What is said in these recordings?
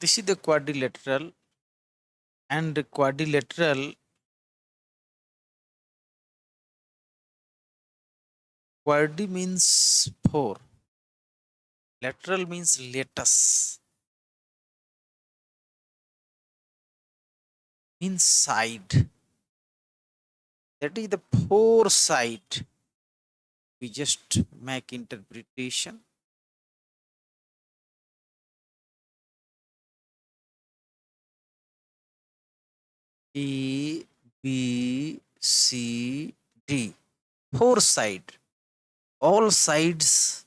This is the quadrilateral, and quadrilateral, quadri means four, lateral means lattice, means side. That is the four side. We just make interpretation. A, B, C, D. Four side. All sides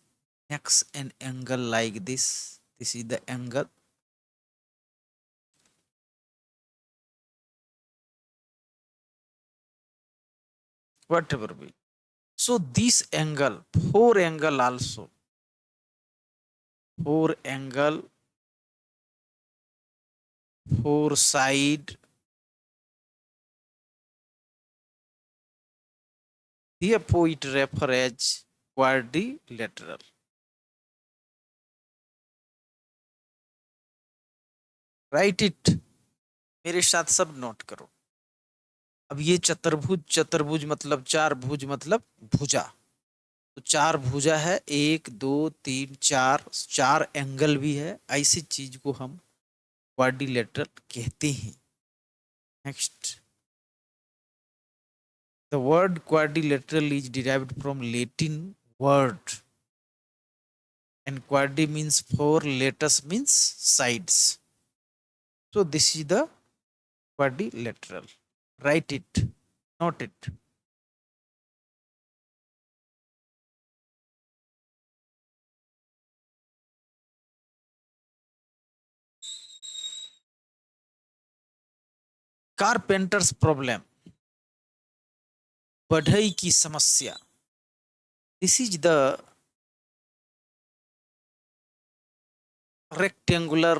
makes an angle like this. This is the angle. Whatever be. So this angle, four angle also. Four angle, four side. Therefore it refer as quadrilateral. Right it, मेरे साथ सब note करो. अब ये चतुर्भुज, चतुर्भुज मतलब चार, भुज मतलब भुजा. तो चार भुजा है, एक दो तीन चार, चार एंगल भी है. ऐसी चीज को हम क्वाड्रिलेटरल कहते हैं. Next, the word quadrilateral is derived from Latin word, and quadri means four, latus means sides. So this is the quadrilateral. Write it, note it. Carpenters problem, बढ़ई की समस्या. This is the rectangular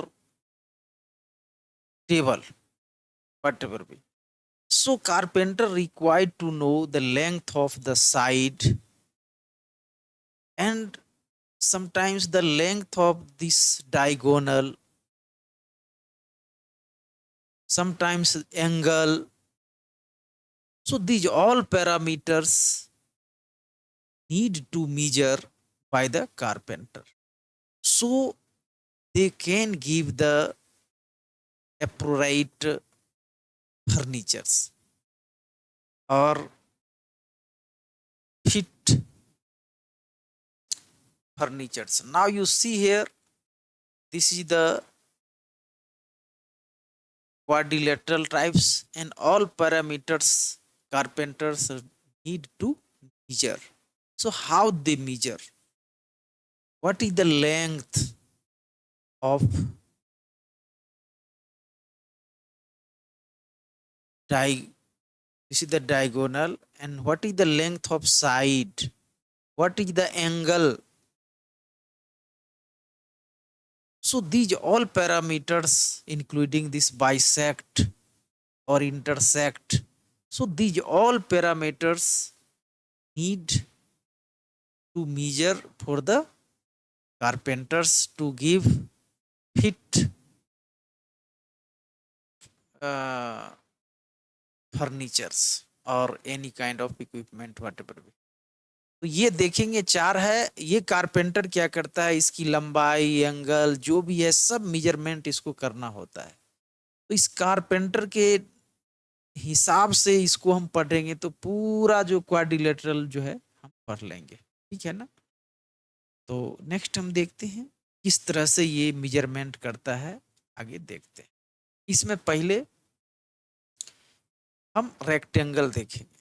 table, whatever be. So carpenter required to know the length of the side and sometimes the length of this diagonal, sometimes angle. So these all parameters need to measure by the carpenter. So they can give the appropriate furnitures or fit furnitures. Now you see here, this is the quadrilateral types and all parameters carpenters need to measure. So how they measure? What is the length of this is the diagonal, and what is the length of side? What is the angle? So these all parameters including this bisect or intersect. So these all parameters need to measure for the carpenters to give fit uh, furnitures or any kind of equipment whatever. तो ये देखेंगे चार है. ये carpenter क्या करता है, इसकी लंबाई, एंगल जो भी है सब मेजरमेंट इसको करना होता है. तो इस कारपेंटर के हिसाब से इसको हम पढ़ेंगे तो पूरा जो क्वाड्रिलेटरल जो है हम पढ़ लेंगे. ठीक है ना. तो नेक्स्ट हम देखते हैं किस तरह से ये मेजरमेंट करता है. आगे देखते हैं. इसमें पहले हम रेक्टेंगल देखेंगे,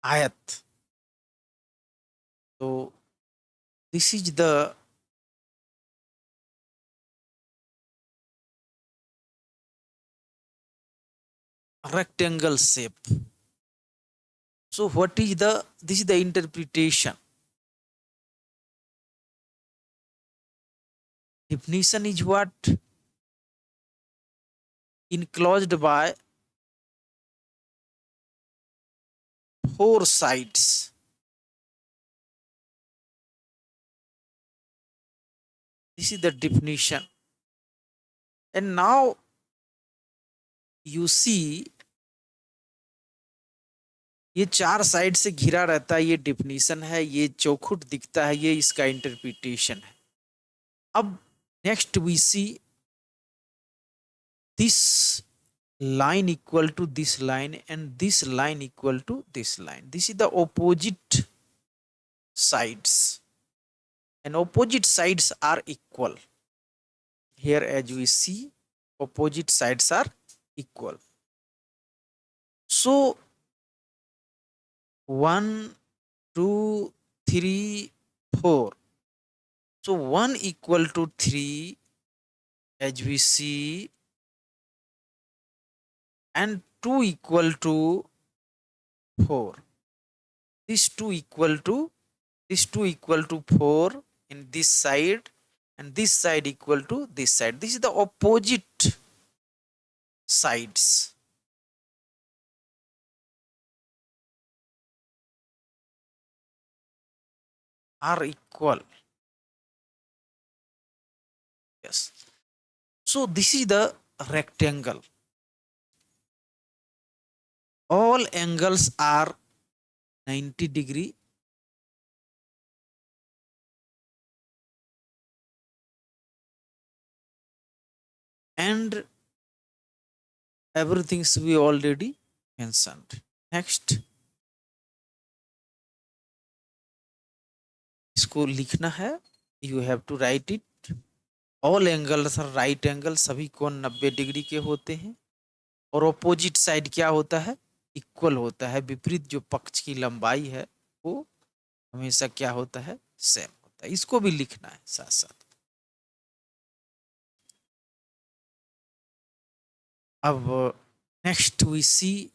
आयत. तो this is the rectangle shape. So what is the, this is the interpretation. Definition is what? Enclosed by four sides. This is the definition. And now you see, ये चार साइड से घिरा रहता है, ये डिफिनीशन है, ये चौखुट दिखता है, ये इसका इंटरप्रिटेशन है। अब next we see this line equal to this line and this line equal to this line. This is the opposite sides, and opposite sides are equal. Here as we see, opposite sides are equal. So 1 2 3 4, so 1 equal to 3 as we see, and 2 equal to 4. This 2 equal to, this 2 equal to 4 in this side, and this side equal to this side. This is the opposite sides are equal. Yes. So this is the rectangle. All angles are 90 degree. And everything we already mentioned. Next, इसको लिखना है, you have to write it. All angles are right angle, सभी कोण 90 degree के होते हैं, और opposite side क्या होता है, इक्वल होता है। विपरीत जो पक्ष की लंबाई है वो हमेशा क्या होता है, सेम होता है। इसको भी लिखना है साथ साथ। अब next we see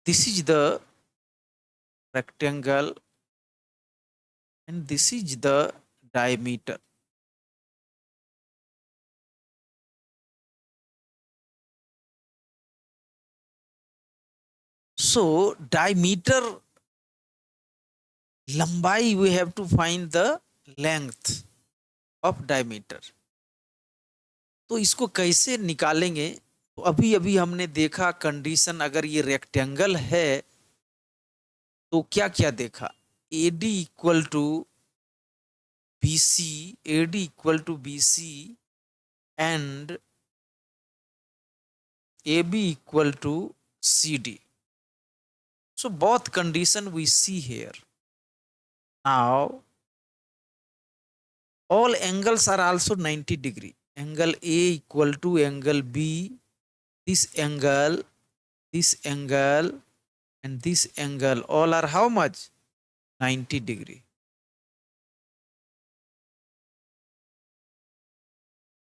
this is the rectangle and this is the diameter. So diameter, लंबाई, we have to find the length of diameter. तो इसको कैसे निकालेंगे? तो अभी अभी हमने देखा कंडीशन, अगर ये रेक्टेंगल है तो क्या क्या देखा, AD equal to BC, AD equal to BC and AB equal to CD. So both condition we see here. Now all angles are also 90 degree. Angle A equal to angle B, this angle, and this angle, all are how much? 90 degree.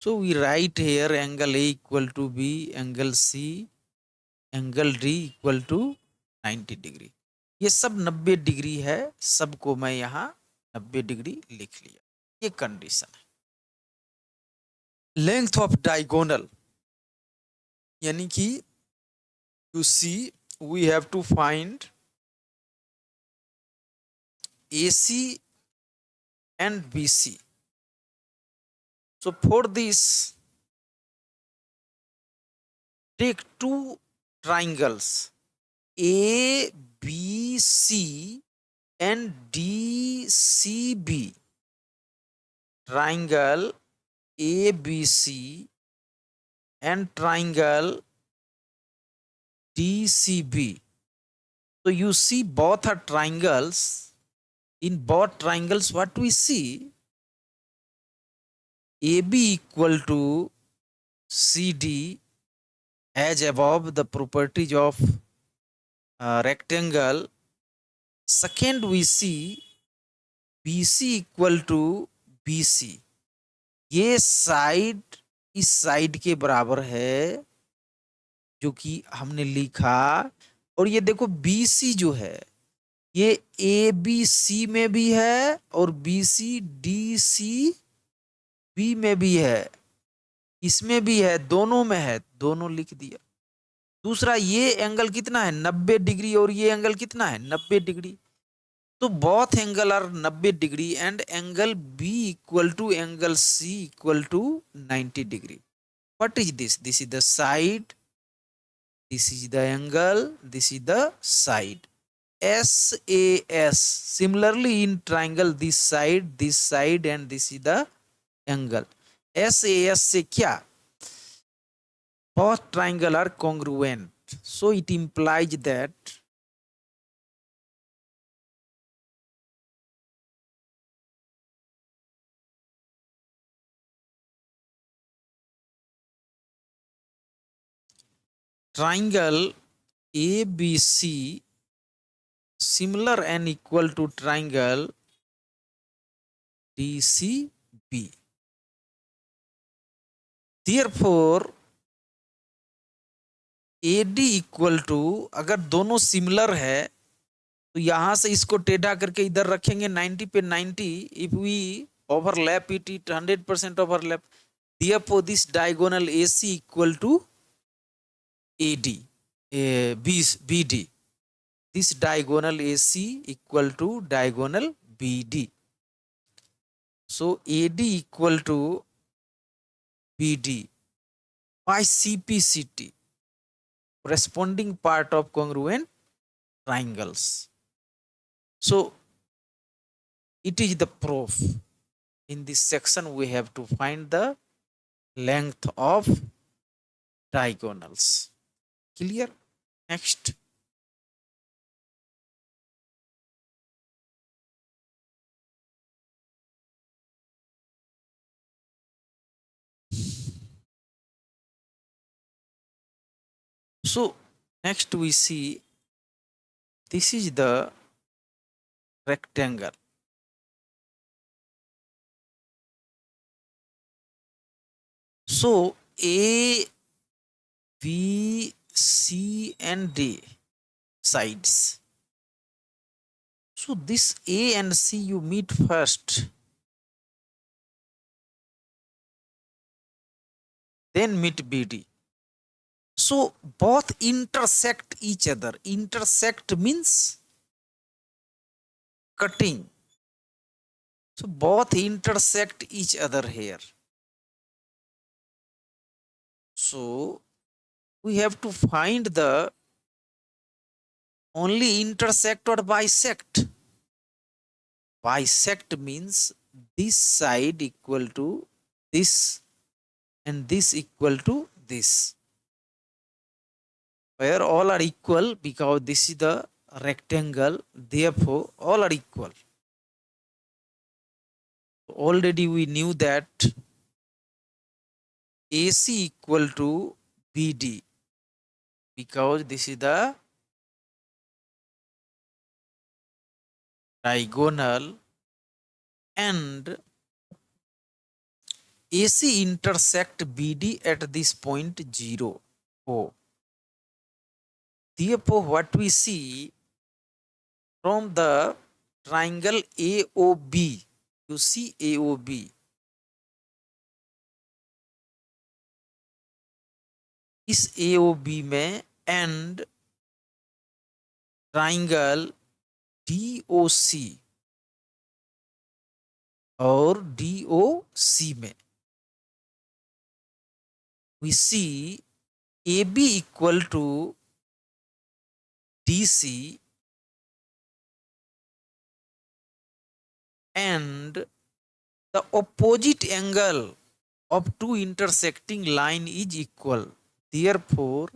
So we write here angle A equal to B, angle C, angle D equal to 90 degree. ये सब 90 degree है, सबको मैं यहाँ 90 degree लिख लिया। ये condition है। लेंथ ऑफ डायगोनल, यानी कि you see we have to find AC and BC. So for this, take two triangles ABC and DCB. Triangle ABC and triangle DCB. So you see both are triangles. In both triangles, what we see, AB equal to CD as above, the properties of rectangle. Second we see BC equal to BC, ये side इस side के बराबर है जो कि हमने लिखा, और ये देखो BC जो है ये ABC में भी है और BC DCB में भी है, इसमें भी है, दोनों में है, दोनों लिख दिया। दूसरा ये एंगल कितना है 90 डिग्री और ये एंगल कितना है 90 डिग्री। तो both angle are 90 degree and angle B equal to angle C equal to 90 degree. What is this? This is the side, this is the angle, this is the side. SAS. Similarly in triangle, this side and this is the angle. SAS से क्या? Both triangle are congruent. So it implies that triangle ABC similar and equal to triangle DCB. Therefore AD equal to, अगर दोनों similar है तो यहां से इसको टेढ़ा करके इधर रखेंगे 90 पे 90, if we overlap it 100% overlap, therefore this diagonal AC equal to AD, BD. This diagonal AC equal to diagonal BD. So AD equal to BD by CPCT, corresponding part of congruent triangles. So it is the proof. In this section we have to find the length of diagonals. Clear? Next. So next we see, this is the rectangle. So A, B, C and D sides. So this A and C you meet first, then meet BD. So both intersect each other. Intersect means cutting. So both intersect each other here. So we have to find the only intersect or bisect. Bisect means this side equal to this and this equal to this, where all are equal because this is the rectangle, therefore all are equal. Already we knew that AC equal to BD because this is the diagonal and AC intersect BD at this point 0, O. Therefore, what we see from the triangle AOB, you see AOB, इस AOB में and triangle DOC और DOC में we see AB equal to DC and the opposite angle of two intersecting line is equal. Therefore,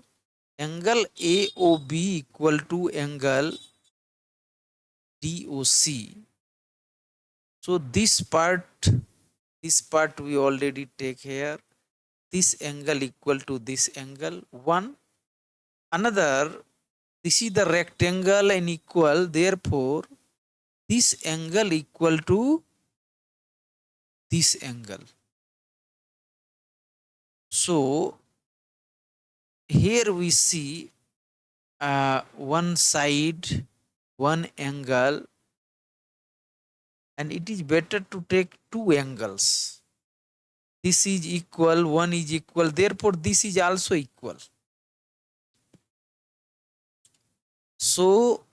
angle AOB equal to angle DOC. So this part we already take here. This angle equal to this angle 1. Another, this is the rectangle and equal. Therefore, this angle equal to this angle. So here we see one side, one angle, and it is better to take two angles. This is equal, one is equal, therefore this is also equal. So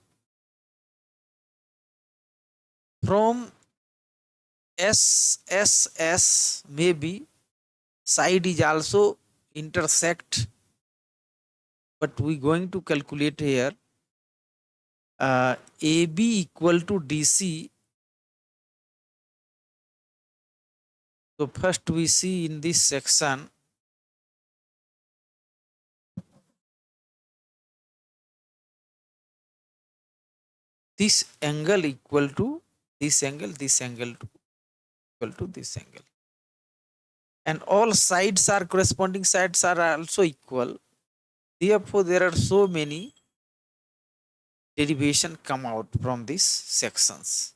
from SSS maybe side is also intersect, but we going to calculate here AB equal to DC. So first we see in this section this angle equal to this angle, this angle equal to this angle, and all sides are corresponding sides are also equal. Therefore, there are so many derivation come out from these sections,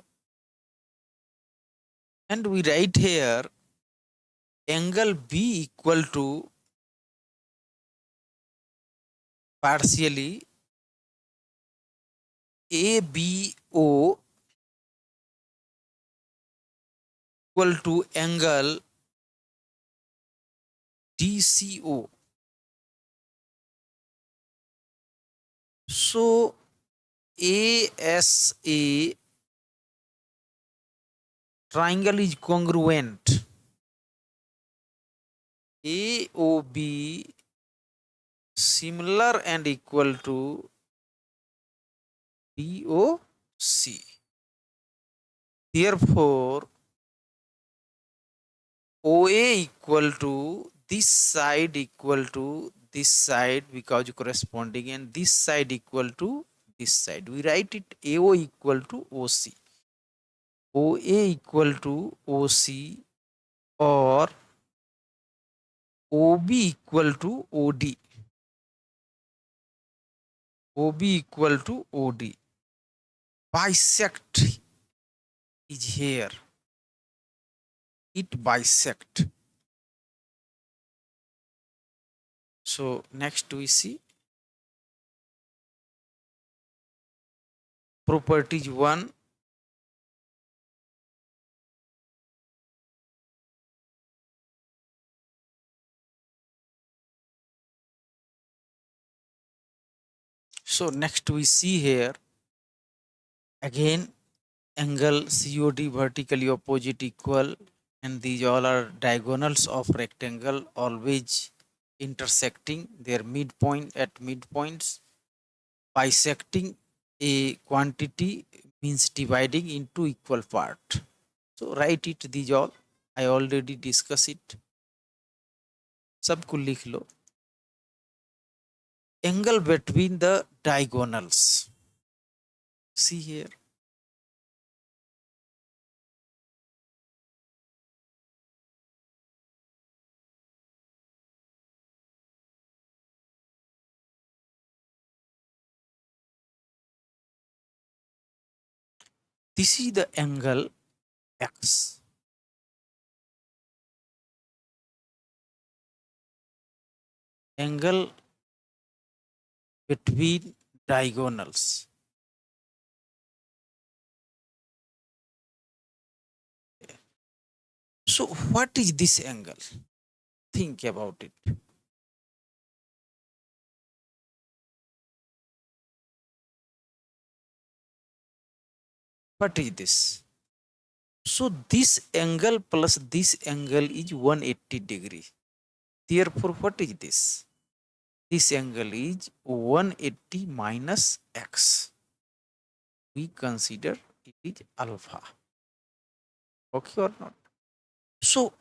and we write here angle B equal to partially ABO equal to angle DCO. So ASA triangle is congruent. AOB similar and equal to DOC. Therefore, OA equal to this side equal to this side because corresponding, and this side equal to this side. We write it AO equal to OC. OA equal to OC or OB equal to OD. OB equal to OD. Bisect is here. It bisect. So next we see properties 1. So next we see here again angle COD vertically opposite equal, and these all are diagonals of rectangle always intersecting their midpoint at midpoints. Bisecting a quantity means dividing into equal part. So write it these all. I already discuss it. सबको लिख लो. Angle between the diagonals. See here. This is the angle X. Angle between diagonals. So what is this angle? Think about it. What is this? So this angle plus this angle is 180 degree. Therefore, what is this? This angle is 180 minus X. We consider it is alpha. Okay or not? So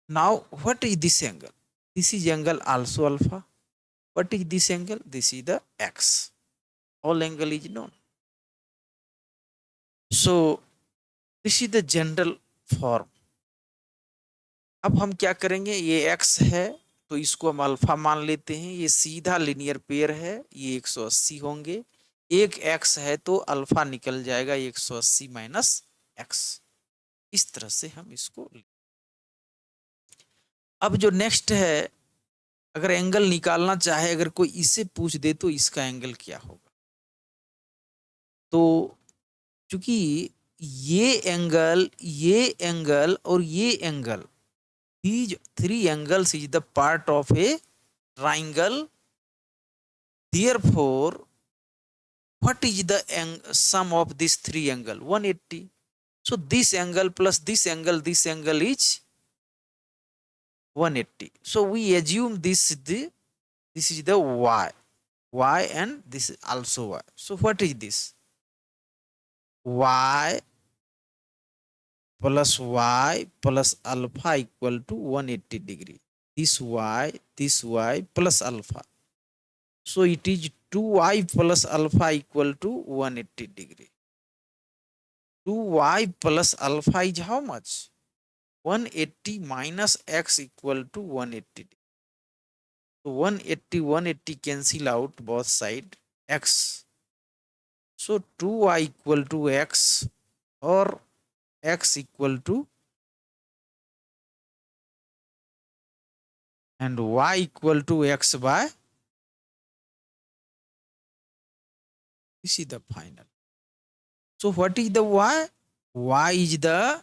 now what is this angle? This is angle also alpha. What is this angle? This is the X. All angle is known. So this is the general form. अब हम क्या करेंगे, ये x है तो इसको हम alpha मान लेते हैं. ये सीधा लिनियर पेयर है, ये 180 होंगे. एक x है तो अल्फा निकल जाएगा 180 माइनस x. इस तरह से हम इसको. अब जो नेक्स्ट है, अगर एंगल निकालना चाहे, अगर कोई इसे पूछ दे तो इसका एंगल क्या होगा, तो चूंकि ये एंगल और ये angle, these three angles is the part of a triangle. Therefore what is the sum of these three angle? 180. So this angle plus this angle is 180. So we assume this is the y and this is also y. So what is this? Y plus alpha equal to 180 degree. This y plus alpha. So it is 2y plus alpha equal to 180 degree. 2y plus alpha is how much? 180 minus x equal to 180. So 180 cancel out both side x. So 2y equal to x or x equal to and y equal to x by, this is the final. So what is the y? Y is the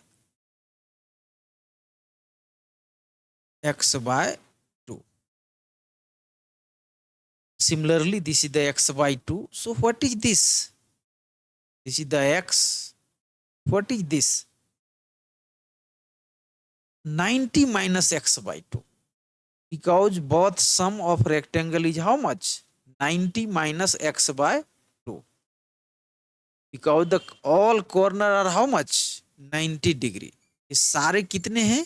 x by 2. Similarly, this is the x by 2. So what is this? This is the x. What is this? 90 minus x by 2. Because both sum of rectangle is how much? 90 minus x by 2. Because the all corner are how much? 90 degree. ये सारे कितने हैं?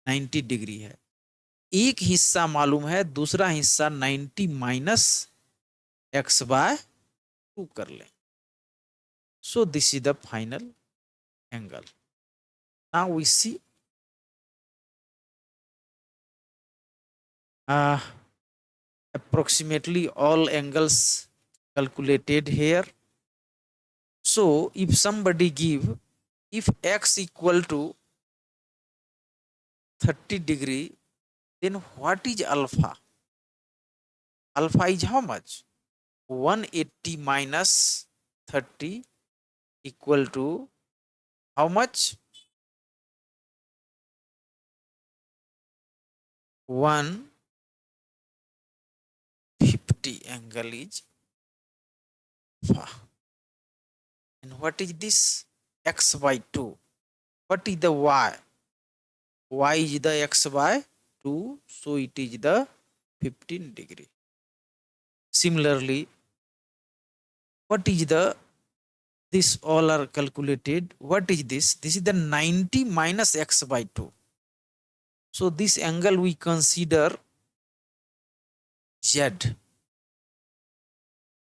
90 degree है. एक हिस्सा मालूम है, दूसरा हिस्सा 90 माइनस x by 2 कर लें. So this is the final angle. Now we see approximately all angles calculated here. So if somebody give, if x equal to 30 degree, then what is alpha? Alpha is how much? 180 minus 30 equal to how much? 150 angle is alpha. And what is this? X by 2. What is the y? Y is the x by 2. So it is the 15 degree. Similarly, what is the, this all are calculated. What is this? This is the 90 minus x by 2. So this angle we consider z.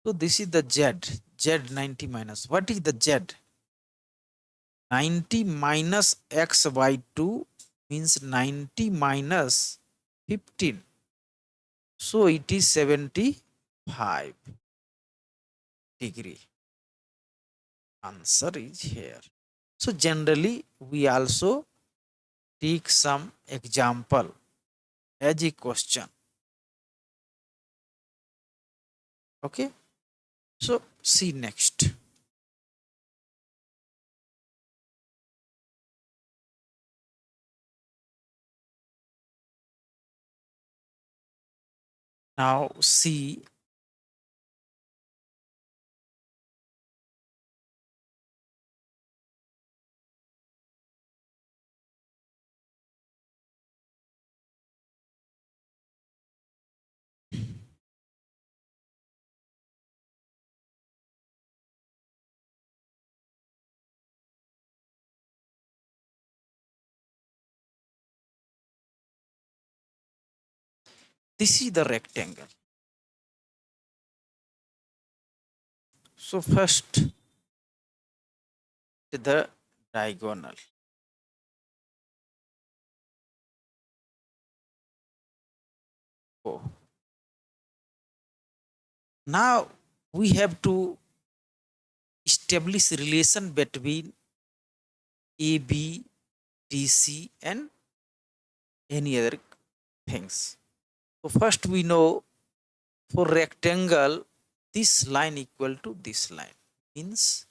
So this is the z 90 minus. What is the z? 90 minus x by 2 means 90 minus 15. So it is 75 degree. Answer is here. So generally we also take some example as a question. Okay. So see next. Now see this is the rectangle. So first the diagonal. Oh. Now we have to establish relation between AB, DC and any other things. So first we know for rectangle this line equal to this line means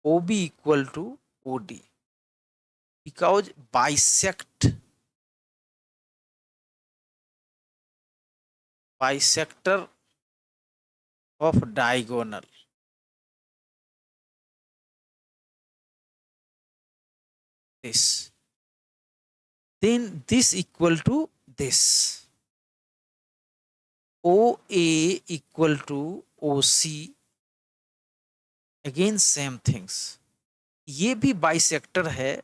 OB equal to OD because bisector of diagonal this. Then this equal to this. OA equal to OC. Again same things. ये भी bisector है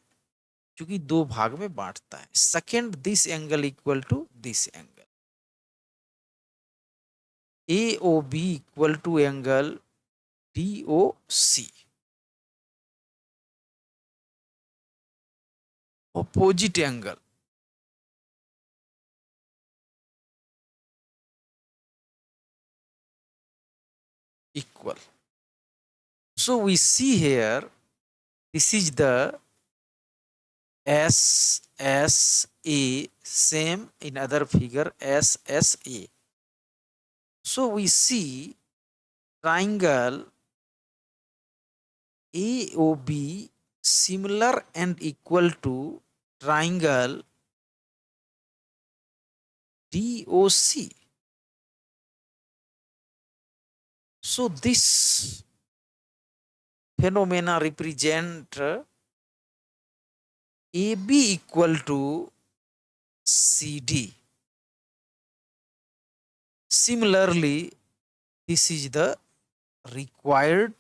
क्योंकि दो भाग में बांटता है. Second, this angle equal to this angle. AOB equal to angle DOC. Opposite angle. Equal. So we see here, this is the SSA, same in other figure SSA. So we see triangle AOB similar and equal to triangle DOC. So this phenomena represent AB equal to CD. Similarly, this is the required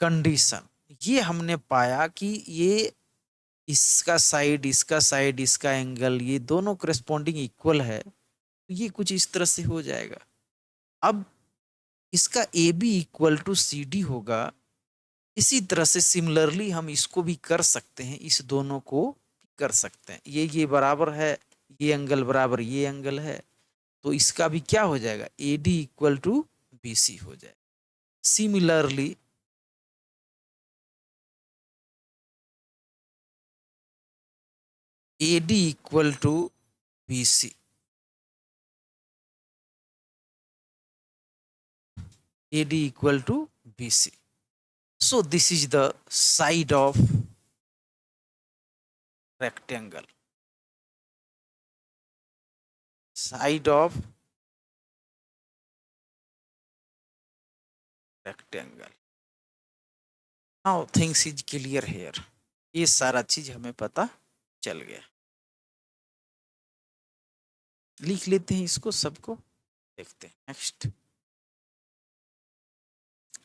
condition. ये हमने पाया कि ये इसका side, इसका side, इसका angle, ये दोनों करस्पॉन्डिंग इक्वल है. ये कुछ इस तरह से हो जाएगा. अब इसका A B equal to C D होगा. इसी तरह से सिमिलरली हम इसको भी कर सकते हैं, इस दोनों को कर सकते हैं. ये बराबर है, ये एंगल बराबर ये एंगल है, तो इसका भी क्या हो जाएगा, A D equal to B C हो जाएगा. Similarly AD equal to BC. AD equal to BC. So this is the side of rectangle. Side of rectangle. Now things is clear here. ये सारा चीज हमें पता चल गया. लिख लेते हैं इसको सबको, देखते हैं नेक्स्ट.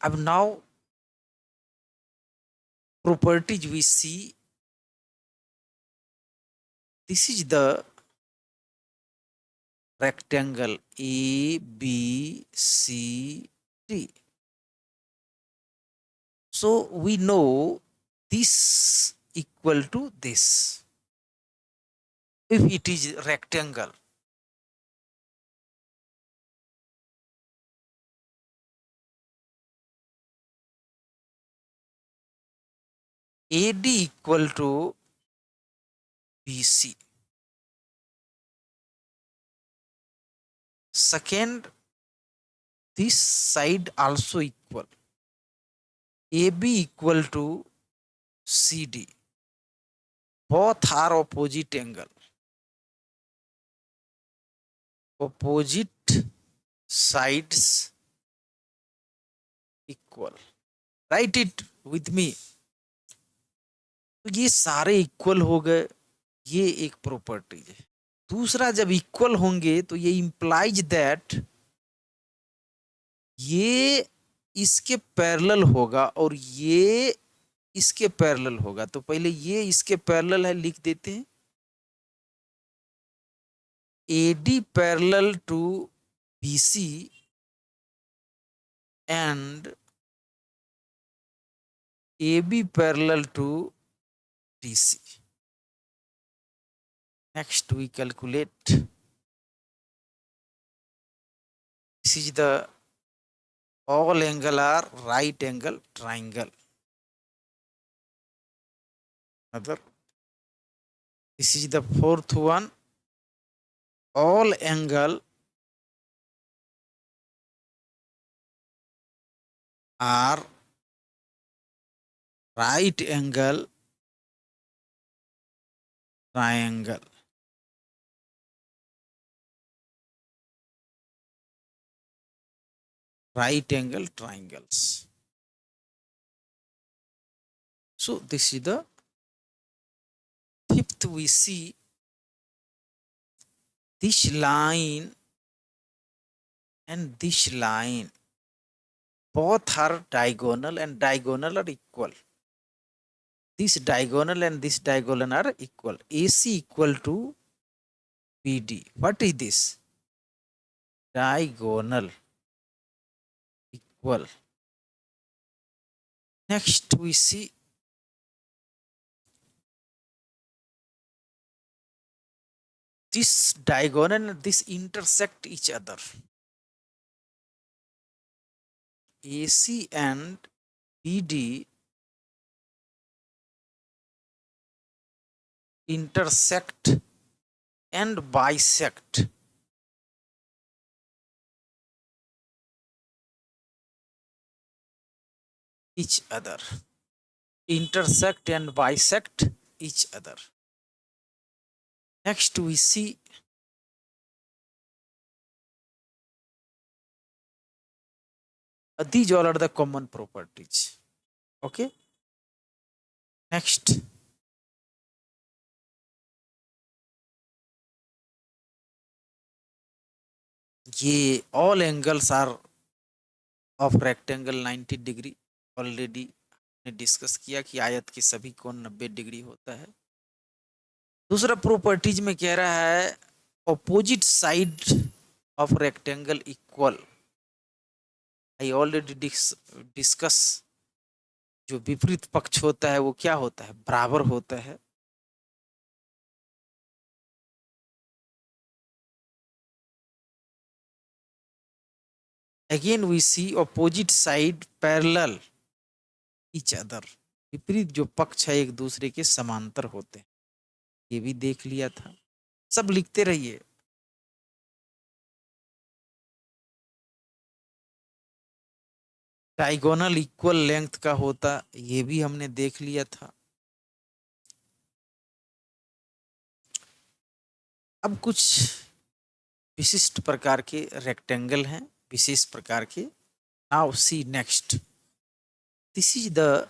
अब now properties we see. This is the rectangle A, B, C, D. So we know this equal to this if it is rectangle. AD equal to BC. Second, this side also equal. AB equal to CD. Both are opposite angle. Opposite sides equal. Write it with me. तो ये सारे equal हो गए, ये एक property है. दूसरा, जब इक्वल होंगे तो ये इंप्लाइज दैट ये इसके पैरेलल होगा और ये इसके पैरेलल होगा. तो पहले ये इसके पैरेलल है, लिख देते हैं. AD parallel to BC and AB parallel to DC. Next we calculate. This is the all angle are right angle triangle. Another. This is the fourth one. All angle are right angle triangle. Right angle triangles. So this is the Fifth, we see this line and this line, both are diagonal and diagonal are equal. This diagonal and this diagonal are equal. AC equal to BD. What is this? Diagonal equal. Next we see this diagonal and this intersect each other. AC and BD intersect and bisect each other. Intersect and bisect each other. Next we see these all are the common properties. Okay. Next, ये all angles are of rectangle 90 degree. Already ने discuss किया कि आयत के सभी कोण 90 degree होता है. दूसरा प्रॉपर्टीज में कह रहा है opposite side of rectangle equal. I already discuss, जो विपरीत पक्ष होता है वो क्या होता है? बराबर होता है. Again we see opposite side parallel each other. विपरीत जो पक्ष है एक दूसरे के समांतर होते हैं. ये भी देख लिया था. सब लिखते रहिए. डायगोनल इक्वल लेंथ का होता, ये भी हमने देख लिया था. अब कुछ विशिष्ट प्रकार के रेक्टेंगल हैं, विशेष प्रकार के. Now see next. This is the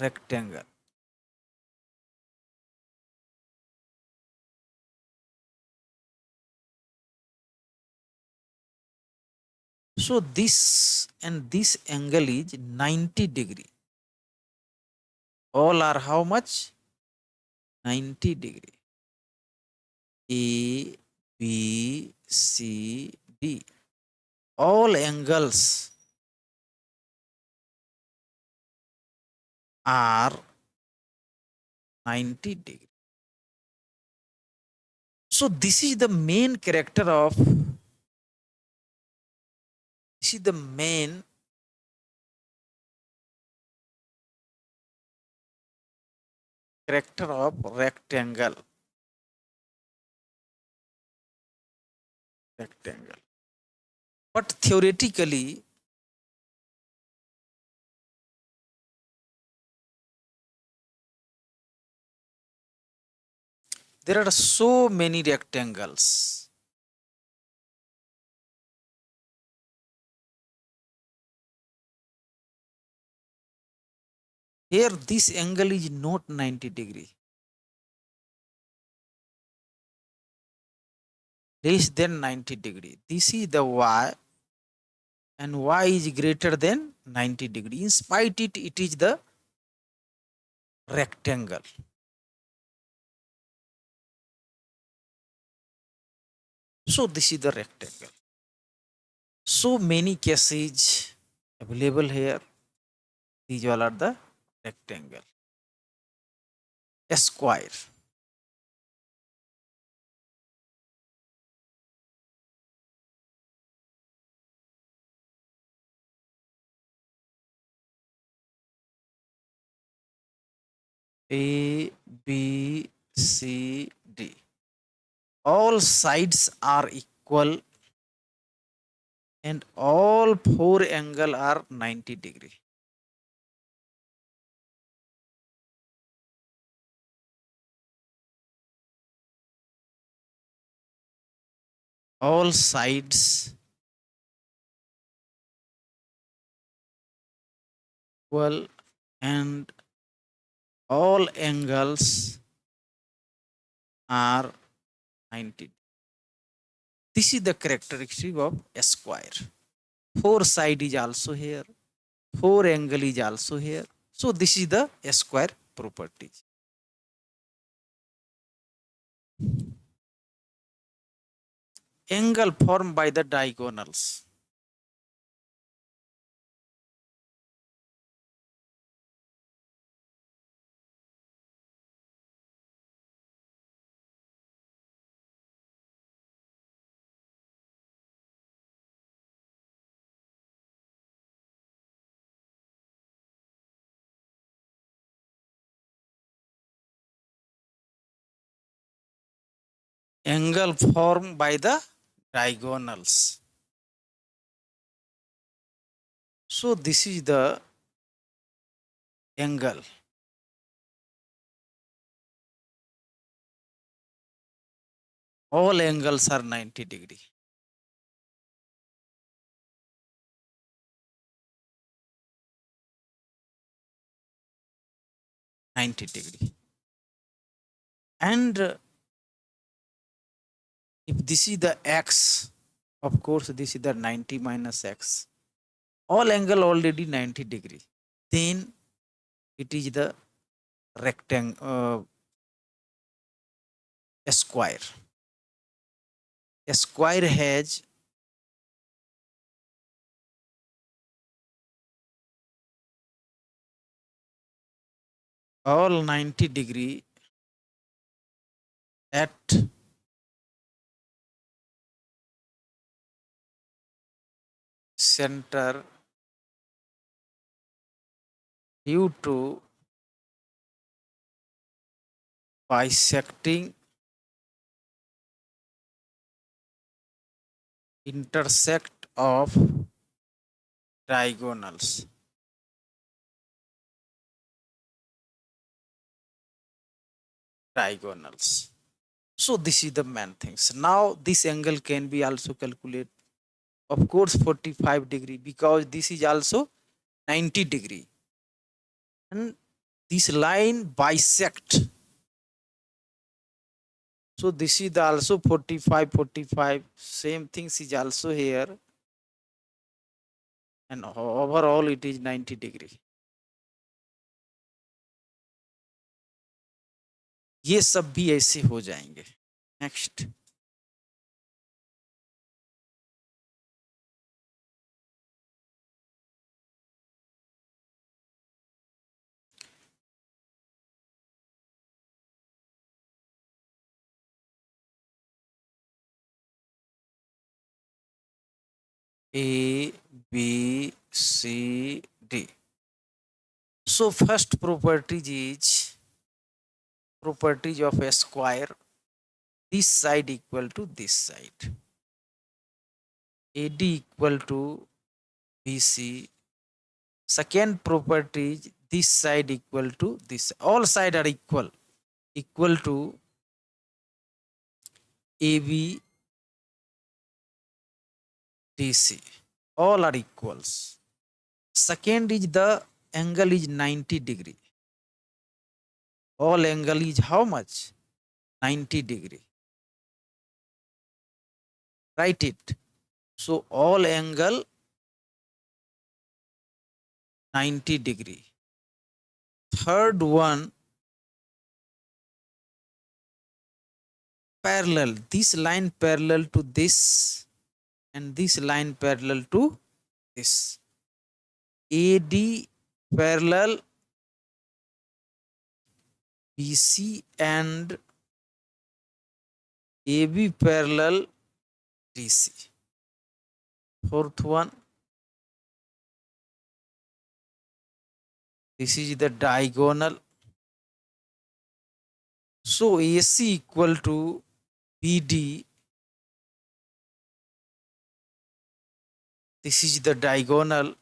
rectangle. So this and this angle is 90 degree. All are how much? 90 degree. A, B, C, D. All angles are 90 degree. So this is the main character of, this is the main character of rectangle. Rectangle. But theoretically, there are so many rectangles. Here this angle is not 90 degree. Less than 90 degree. This is the y, and y is greater than 90 degree. In spite it is the rectangle. So this is the rectangle. So many cases available here. These all are the rectangle. A square. A, B, C, D. All sides are equal and all four angle are 90 degree. All sides equal and all angles are 90. This is the characteristic of a square. Four side is also here. Four angle is also here. So this is the square properties. Angle formed by the diagonals. Angle formed by the diagonals. So this is the angle. All angles are 90 degree. And if this is the x, of course this is the 90 minus x. All angle already 90 degree. Then it is the rectangle, a square. A square has all 90 degree at center due to bisecting intersect of diagonals. So this is the main things. Now this angle can be also calculated. Of course 45 degree, because this is also 90 degree. And this line bisect. So this is the also 45. Same things is also here. And overall it is 90 degree. ये सब भी ऐसे हो जाएंगे. Next. A, B, C, D. So first property is properties of a square. This side equal to this side. AD equal to BC. Second property is this side equal to this. All sides are equal to AB, DC. All are equals. Second is the angle is 90 degree. All angle is how much? 90 degree. Write it. So all angle 90 degree. Third one, parallel. This line parallel to this and this line parallel to this. AD parallel BC and AB parallel DC. Fourth one, this is the diagonal. So AC equal to BD. This is the diagonal.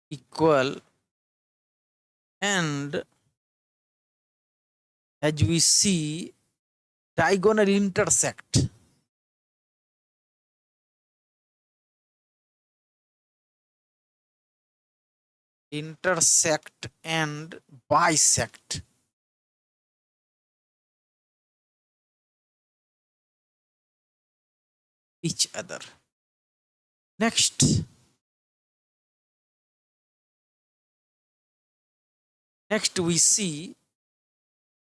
Equal, and as we see, diagonal intersect. intersect and bisect each other. Next, we see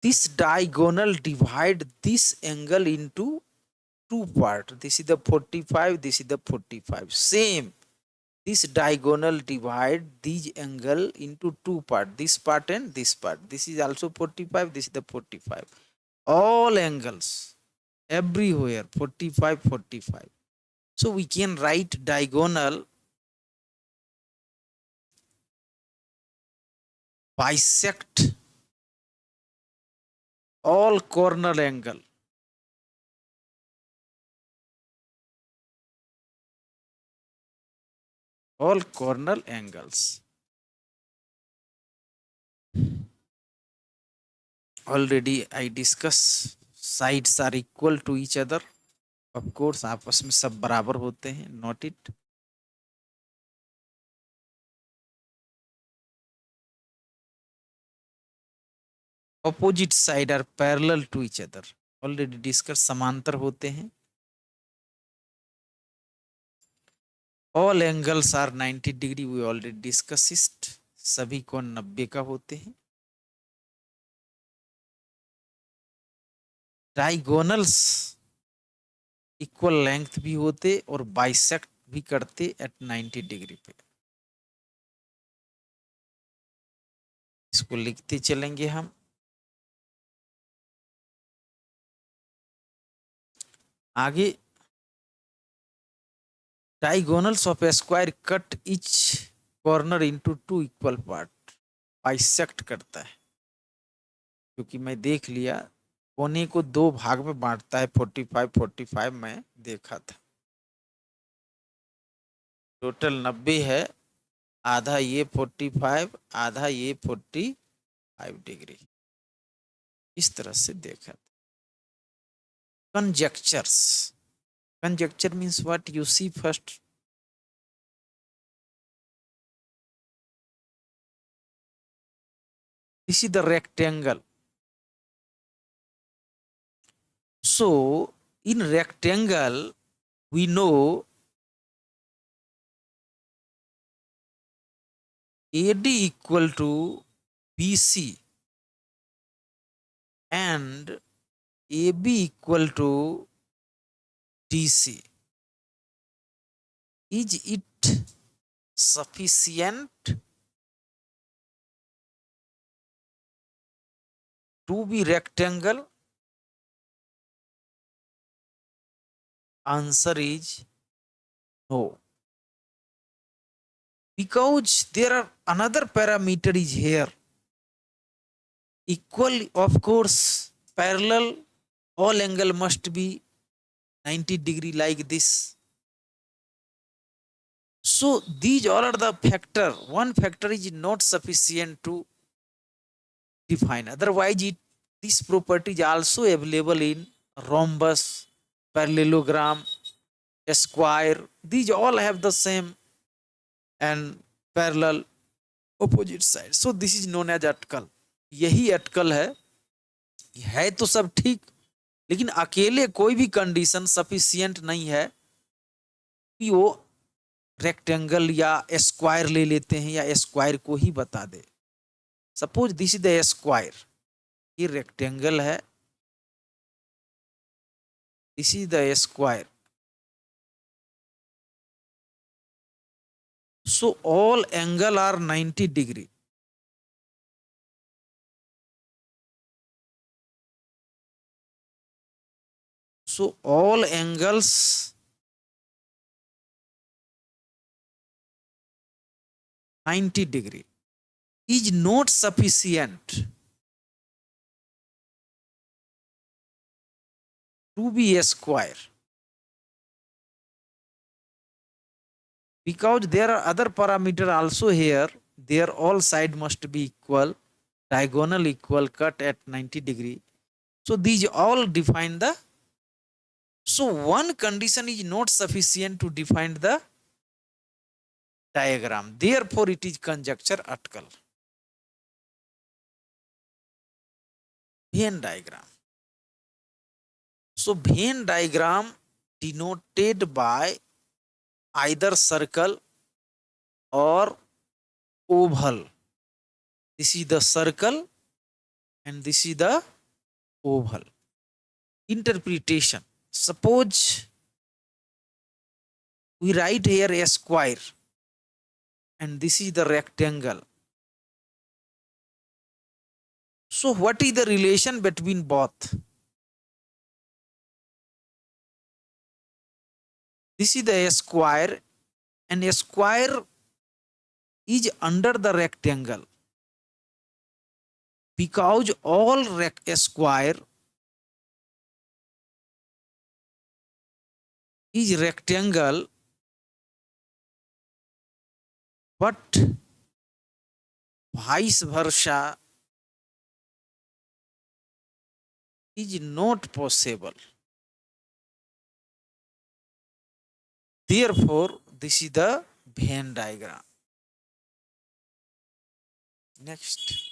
this diagonal divide this angle into two part. This is the 45, this is the 45. Same, this diagonal divide these angle into two part, this part and this part. This is also 45, this is the 45. All angles everywhere 45, 45. So we can write diagonal bisect all corner angle. All corner angles. Already I discuss sides are equal to each other. Of course आपस में सब बराबर होते हैं. Note it. Opposite side are parallel to each other. Already discuss समांतर होते हैं. All angles are 90 degree. We already discussed it. सभी कोण 90 का होते हैं. Diagonals इक्वल लेंथ भी होते और बाइसेक्ट भी करते एट 90 डिग्री पे. इसको लिखते चलेंगे हम. आगे diagonals of square cut each corner into two equal part. Bisect करता है क्योंकि मैं देख लिया कोने को दो भाग में बांटता है. 45 45 में देखा था. टोटल 90 है. आधा ये 45, आधा ये 45 डिग्री. इस तरह से देखा था. Conjectures. Conjecture means what you see first. This is the rectangle. So in rectangle we know AD equal to BC and AB equal to DC. Is it sufficient to be rectangle? Answer is no. Because there are another parameter is here. Equal, of course, parallel, all angle must be 90 degree like this. So these all are the factor. One factor is not sufficient to define. Otherwise, this property is also available in rhombus, parallelogram, square. These all have the same and parallel opposite side. So this is known as अटकल. यही अटकल है तो सब ठीक, लेकिन अकेले कोई भी कंडीशन सफिशियंट नहीं है कि वो रेक्टेंगल या स्क्वायर ले लेते हैं या स्क्वायर को ही बता दे. Suppose this is the square. ये रेक्टेंगल है. This is the square. So all angle are 90 degree. So all angles (90°) is not sufficient to be a square, because there are other parameter also here. Their all side must be equal, diagonal equal, cut at 90°. So these all define the. So one condition is not sufficient to define the diagram. Therefore, it is conjecture article. Venn diagram. So Venn diagram denoted by either circle or oval. This is the circle and this is the oval. Interpretation. Suppose we write here a square and this is the rectangle. So what is the relation between both? This is the square and a square is under the rectangle because all square is rectangle, but vice versa is not possible. Therefore, this is the Venn diagram. Next.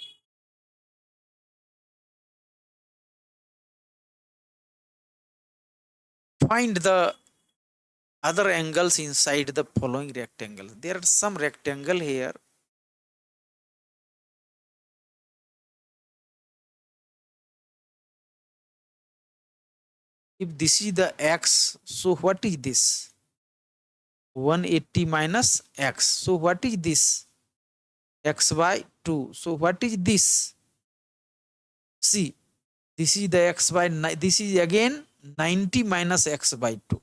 Find the other angles inside the following rectangle. There are some rectangle here. If this is the x, so what is this? 180 minus x. So what is this? X by 2. So what is this? See, this is the x by, this is again 90 minus x by 2.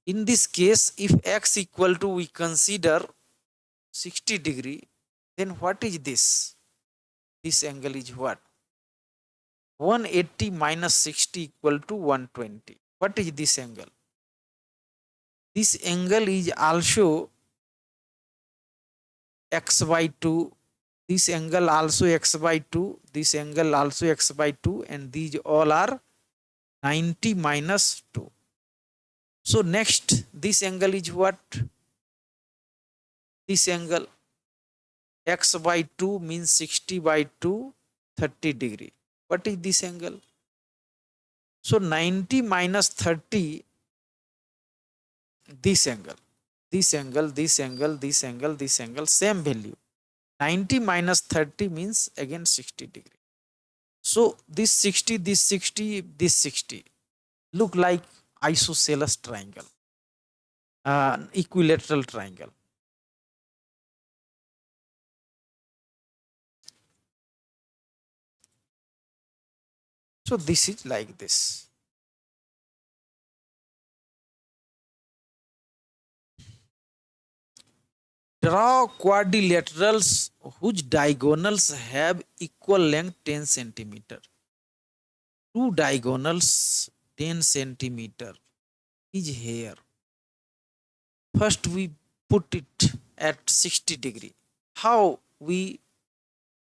In this case, if x equal to, we consider 60 degree, then what is this? This angle is what? 180 minus 60 equal to 120. What is this angle? This angle is also x by 2. This angle also x by 2. This angle also x by 2. And these all are 90 minus 2. So next, this angle is what? This angle x by 2 means 60 by 2, 30 degree. What is this angle? So 90 minus 30, this angle, this angle, this angle, this angle, this angle, same value. 90 minus 30 means again 60 degree. So this 60, this 60, this 60 look like isosceles triangle, equilateral triangle. So this is like this. Draw quadrilaterals whose diagonals have equal length 10 centimeter. Two diagonals 10 centimeter is here. First we put it at 60 degree. How we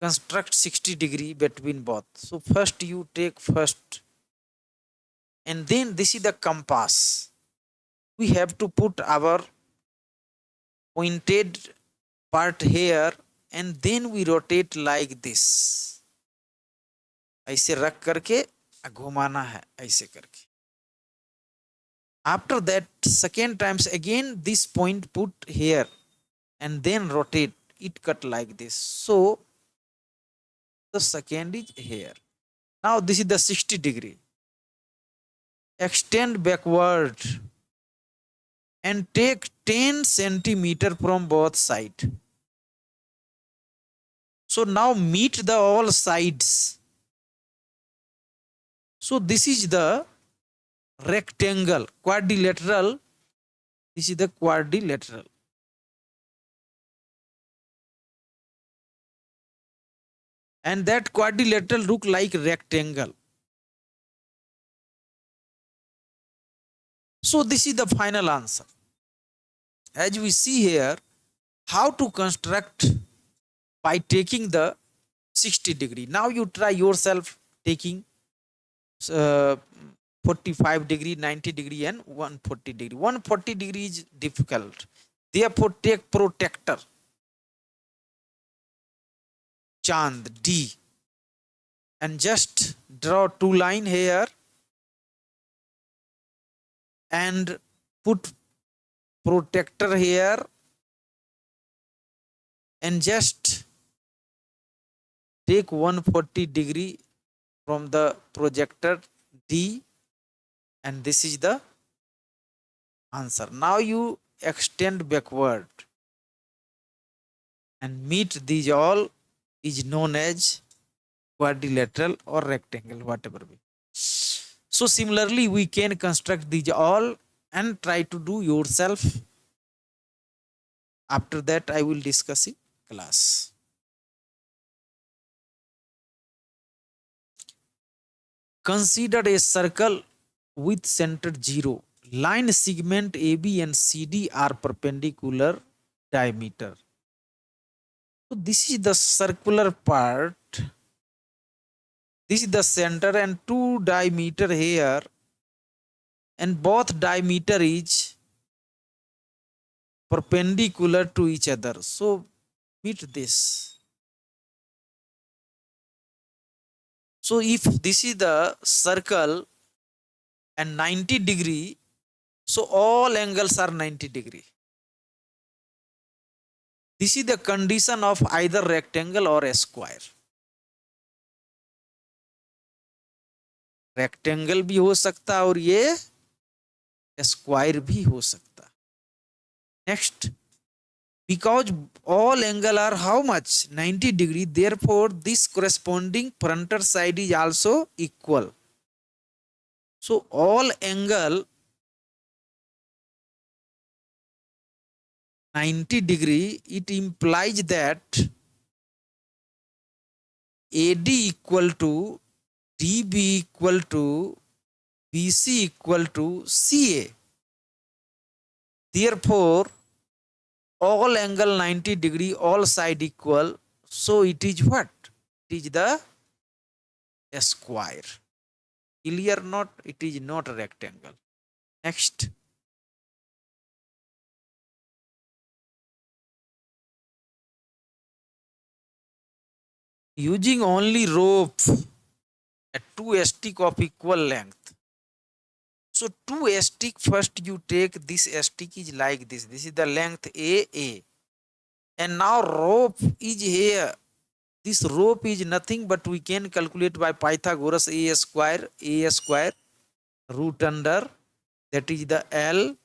construct 60 degree between both? So first you take first, and then this is the compass. We have to put our pointed part here and then we rotate like this. ऐसे रख करके घुमाना है ऐसे करके. After that, second times again this point put here and then rotate it, cut like this. So the second is here. Now this is the 60 degree. Extend backward and take 10 centimeter from both sides. So now meet the all sides. So this is the rectangle, quadrilateral. This is the quadrilateral. And that quadrilateral look like rectangle. So this is the final answer. As we see here, how to construct by taking the 60 degree. Now you try yourself taking 45 degree, 90 degree and 140 degree. 140 degree is difficult. Therefore take protector Chand D and just draw two line here and put protector here and just take 140 degree from the projector D, and this is the answer. Now you extend backward and meet these all is known as quadrilateral or rectangle, whatever be. So similarly we can construct these all and try to do yourself. After that I will discuss in class. Consider a circle with center 0. Line segment AB and CD are perpendicular diameter. So this is the circular part. This is the center and two diameter here, and both diameter is perpendicular to each other. So meet this. So if this is the circle and 90 degree, so all angles are 90 degree. This is the condition of either rectangle or a square. Rectangle भी हो सकता और ये square भी हो सकता. Next, because all angle are how much 90 degree, therefore this corresponding frontal side is also equal. So all angle 90 degree, it implies that AD equal to DB equal to BC equal to CA. Therefore all angle 90 degree, all side equal, so it is what? It is the square. Clear not? It is not a rectangle. Next, using only rope at two stick of equal length. So two stick, first you take this stick is like this. This is the length A. And now rope is here. This rope is nothing but we can calculate by Pythagoras A square root under, that is the L,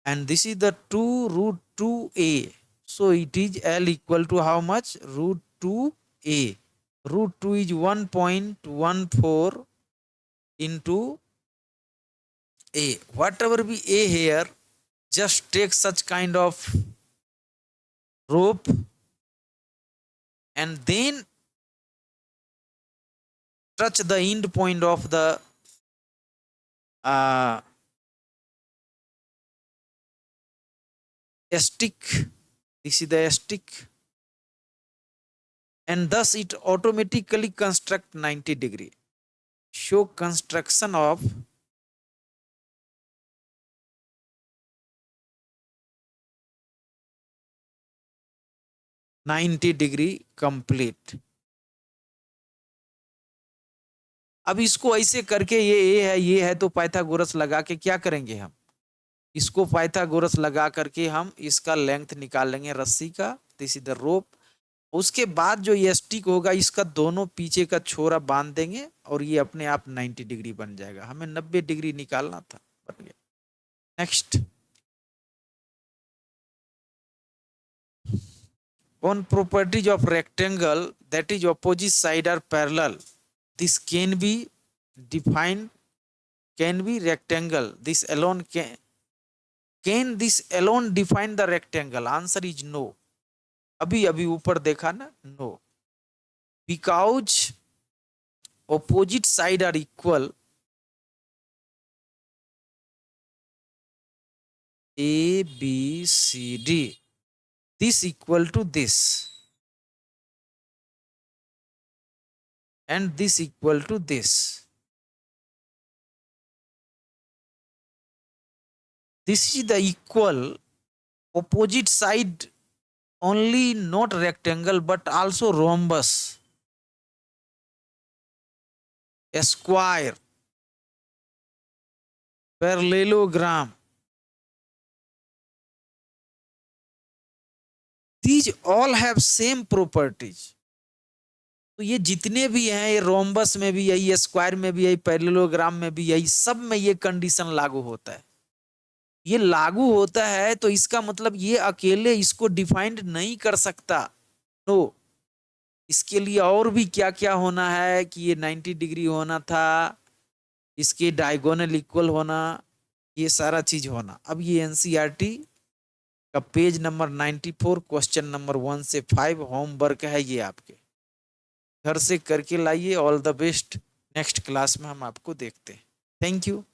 and this is the 2 root 2A. So it is L equal to how much? Root 2A. Root 2 is 1.14 into A. Whatever be A here, just take such kind of rope and then touch the end point of the stick. This is the stick, and thus it automatically construct 90 degree. Show construction of 90 degree complete. अब इसको ऐसे करके ये है तो Pythagoras लगा के क्या करेंगे हम? इसको पाइथागोरस लगा करके हम इसका लेंथ निकाल लेंगे रस्सी का, दिस इज द रोप. उसके बाद जो ये स्टिक होगा इसका दोनों पीछे का छोरा बांध देंगे और ये अपने आप 90 डिग्री बन जाएगा. हमें 90 डिग्री निकालना था, बन गया. Next, on properties of rectangle, that is opposite side are parallel, this can be defined, can be rectangle. This alone can this alone define the rectangle? Answer is no. अभी ऊपर देखा ना, no, because opposite side are equal. A B C D, this equal to this and this equal to this. This is the equal opposite side only, not rectangle but also rhombus, a square, parallelogram. These all have same properties. तो ये जितने भी हैं, ये rhombus में भी यही, square में भी यही, पैरेललोग्राम में भी यही, सब में ये कंडीशन लागू होता है। ये लागू होता है तो इसका मतलब ये अकेले इसको डिफाइंड नहीं कर सकता। नो, इसके लिए और भी क्या क्या होना है कि ये 90 डिग्री होना था, इसके डायगोनल इक्वल होना, ये सारा चीज होना। अब ये एनसीईआरटी का पेज नंबर 94 क्वेश्चन नंबर 1 से 5 होमवर्क है, ये आपके घर से करके लाइए। All the best, next class में हम आपको देखते हैं। Thank you.